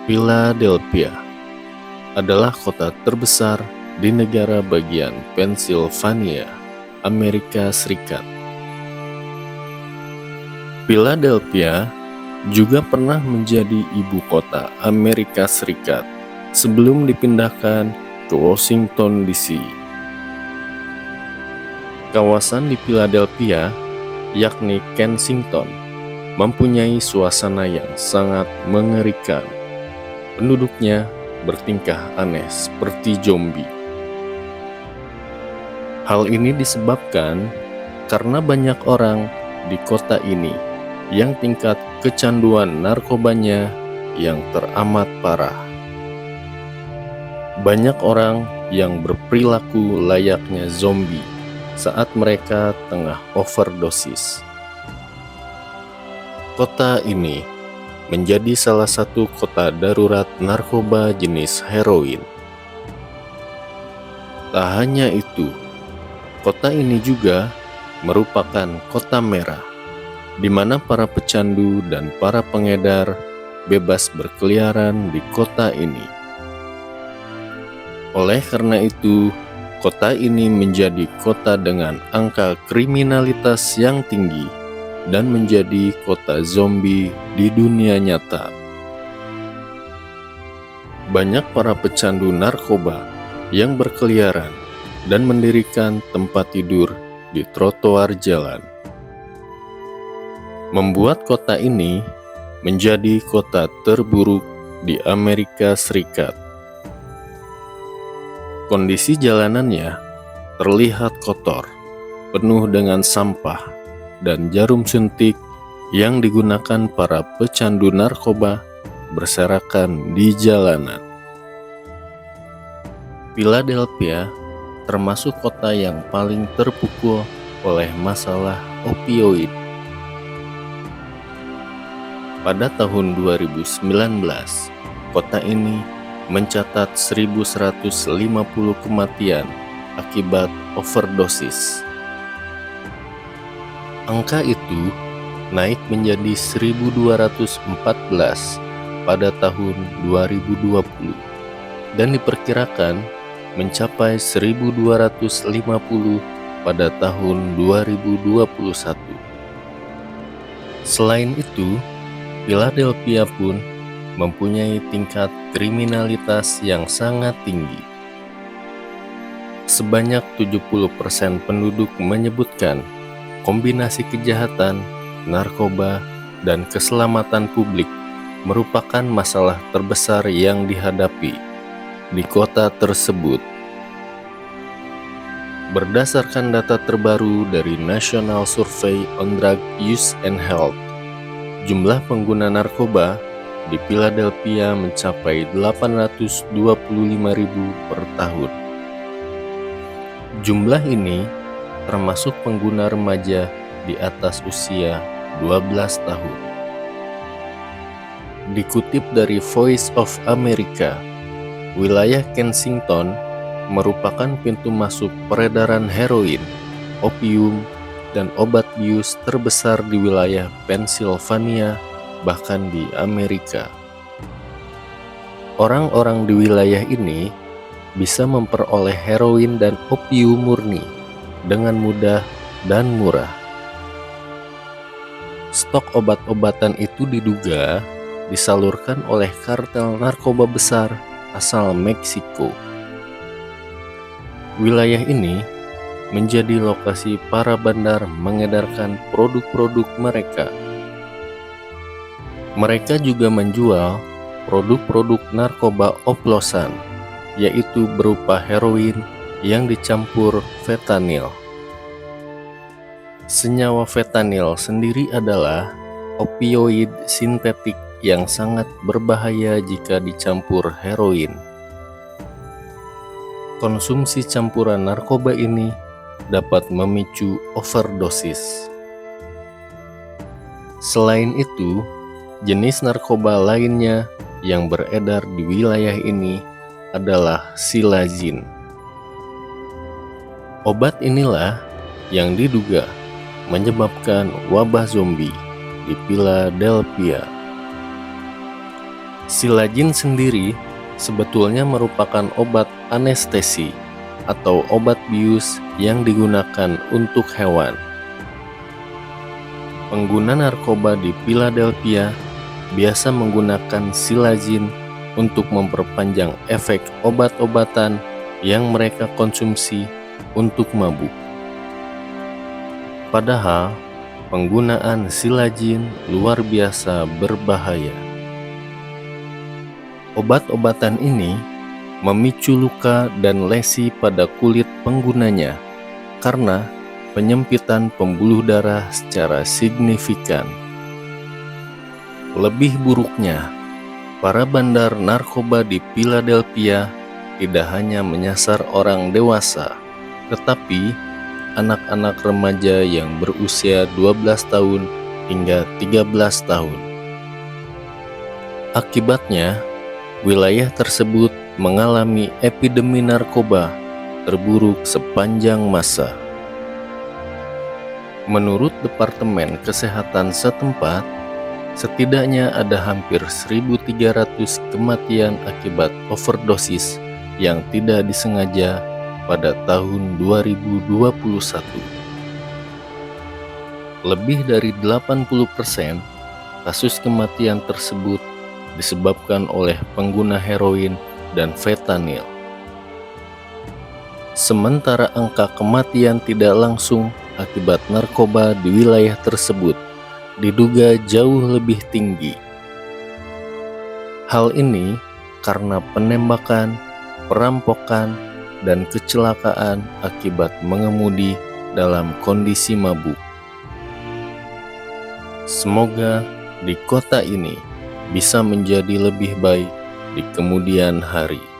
Philadelphia adalah kota terbesar di negara bagian Pennsylvania, Amerika Serikat. Philadelphia juga pernah menjadi ibu kota Amerika Serikat sebelum dipindahkan ke Washington DC. Kawasan di Philadelphia, yakni Kensington, mempunyai suasana yang sangat mengerikan. Penduduknya bertingkah aneh seperti zombie. Hal ini disebabkan karena banyak orang di kota ini yang tingkat kecanduan narkobanya yang teramat parah. Banyak orang yang berperilaku layaknya zombie saat mereka tengah overdosis. Kota ini menjadi salah satu kota darurat narkoba jenis heroin. Tak hanya itu, kota ini juga merupakan kota merah, di mana para pecandu dan para pengedar bebas berkeliaran di kota ini. Oleh karena itu, kota ini menjadi kota dengan angka kriminalitas yang tinggi dan menjadi kota zombie di dunia nyata. Banyak para pecandu narkoba yang berkeliaran dan mendirikan tempat tidur di trotoar jalan, membuat kota ini menjadi kota terburuk di Amerika Serikat. Kondisi jalanannya terlihat kotor, penuh dengan sampah dan jarum suntik yang digunakan para pecandu narkoba berserakan di jalanan. Philadelphia termasuk kota yang paling terpukul oleh masalah opioid. Pada tahun 2019, kota ini mencatat 1.150 kematian akibat overdosis. Angka itu naik menjadi 1.214 pada tahun 2020 dan diperkirakan mencapai 1.250 pada tahun 2021. Selain itu, Philadelphia pun mempunyai tingkat kriminalitas yang sangat tinggi. Sebanyak 70% penduduk menyebutkan kombinasi kejahatan, narkoba, dan keselamatan publik merupakan masalah terbesar yang dihadapi di kota tersebut. Berdasarkan data terbaru dari National Survey on Drug Use and Health, jumlah pengguna narkoba di Philadelphia mencapai 825.000 per tahun. Jumlah ini termasuk pengguna remaja di atas usia 12 tahun. Dikutip dari Voice of America, wilayah Kensington merupakan pintu masuk peredaran heroin, opium, dan obat bius terbesar di wilayah Pennsylvania, bahkan di Amerika. Orang-orang di wilayah ini bisa memperoleh heroin dan opium murni dengan mudah dan murah. Stok obat-obatan itu diduga disalurkan oleh kartel narkoba besar asal Meksiko. Wilayah ini menjadi lokasi para bandar mengedarkan produk-produk mereka. Mereka juga menjual produk-produk narkoba oplosan, yaitu berupa heroin yang dicampur fentanyl. Senyawa fentanyl sendiri adalah opioid sintetik yang sangat berbahaya jika dicampur heroin. Konsumsi campuran narkoba ini dapat memicu overdosis. Selain itu, jenis narkoba lainnya yang beredar di wilayah ini adalah silazin. Obat inilah yang diduga menyebabkan wabah zombie di Philadelphia. Silajin sendiri sebetulnya merupakan obat anestesi atau obat bius yang digunakan untuk hewan. Pengguna narkoba di Philadelphia biasa menggunakan silajin untuk memperpanjang efek obat-obatan yang mereka konsumsi untuk mabuk. Padahal, penggunaan silajin luar biasa berbahaya. Obat-obatan ini memicu luka dan lesi pada kulit penggunanya karena penyempitan pembuluh darah secara signifikan. Lebih buruknya, para bandar narkoba di Philadelphia tidak hanya menyasar orang dewasa, tetapi anak-anak remaja yang berusia 12 tahun hingga 13 tahun. Akibatnya, wilayah tersebut mengalami epidemi narkoba terburuk sepanjang masa. Menurut Departemen Kesehatan setempat, setidaknya ada hampir 1.300 kematian akibat overdosis yang tidak disengaja pada tahun 2021. Lebih dari 80% kasus kematian tersebut disebabkan oleh pengguna heroin dan fentanyl. Sementara angka kematian tidak langsung akibat narkoba di wilayah tersebut diduga jauh lebih tinggi. Hal ini karena penembakan, perampokan, dan kecelakaan akibat mengemudi dalam kondisi mabuk. Semoga di kota ini bisa menjadi lebih baik di kemudian hari.